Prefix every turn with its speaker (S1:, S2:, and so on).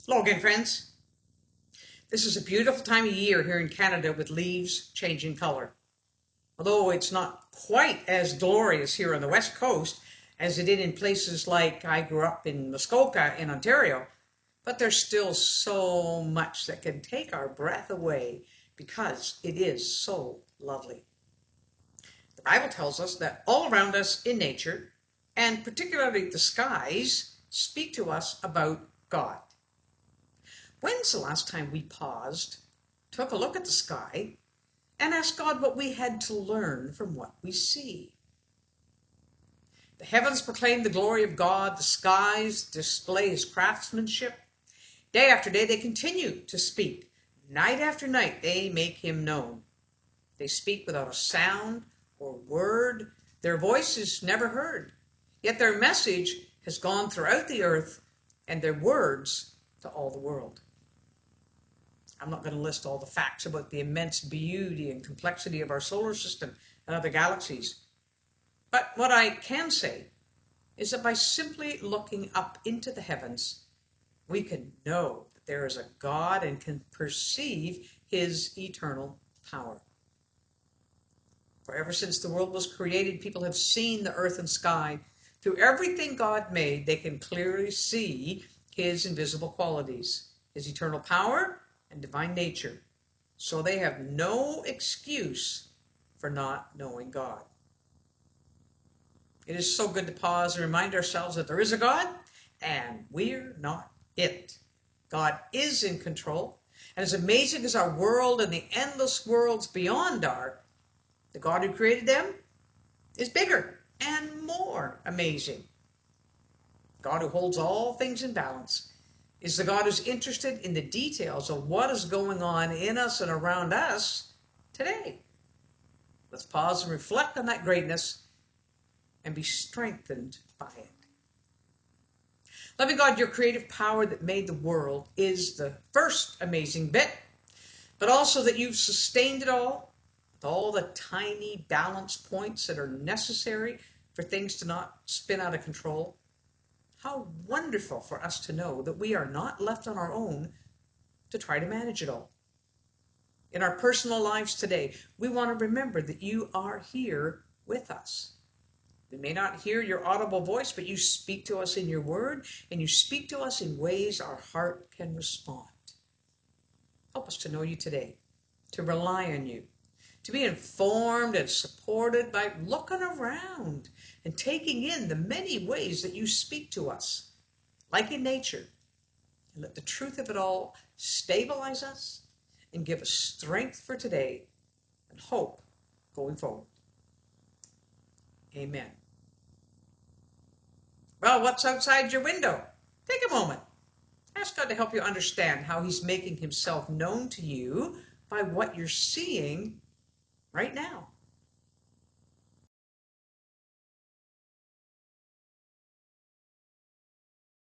S1: Hello again, friends. This is a beautiful time of year here in Canada with leaves changing color. Although it's not quite as glorious here on the West Coast as it did in places like I grew up in Muskoka in Ontario, but there's still so much that can take our breath away because it is so lovely. The Bible tells us that all around us in nature, and particularly the skies, speak to us about God. When's the last time we paused, took a look at the sky, and asked God what we had to learn from what we see? The heavens proclaim the glory of God. The skies display his craftsmanship. Day after day they continue to speak. Night after night they make him known. They speak without a sound or word. Their voice is never heard. Yet their message has gone throughout the earth, and their words to all the world. I'm not going to list all the facts about the immense beauty and complexity of our solar system and other galaxies. But what I can say is that by simply looking up into the heavens, we can know that there is a God and can perceive his eternal power. For ever since the world was created, people have seen the earth and sky. Through everything God made, they can clearly see his invisible qualities, his eternal power and divine nature. So they have no excuse for not knowing God. It is so good to pause and remind ourselves that there is a God and we're not it. God is in control. And as amazing as our world and the endless worlds beyond are, the God who created them is bigger and more amazing. God who holds all things in balance is the God who's interested in the details of what is going on in us and around us today. Let's pause and reflect on that greatness and be strengthened by it. Loving God, your creative power that made the world is the first amazing bit, but also that you've sustained it all with all the tiny balance points that are necessary for things to not spin out of control. How wonderful for us to know that we are not left on our own to try to manage it all. In our personal lives today, we want to remember that you are here with us. We may not hear your audible voice, but you speak to us in your word, and you speak to us in ways our heart can respond. Help us to know you today, to rely on you, to be informed and supported by looking around and taking in the many ways that you speak to us, like in nature. And let the truth of it all stabilize us and give us strength for today and hope going forward. Amen. Well, what's outside your window? Take a moment. Ask God to help you understand how he's making himself known to you by what you're seeing right now.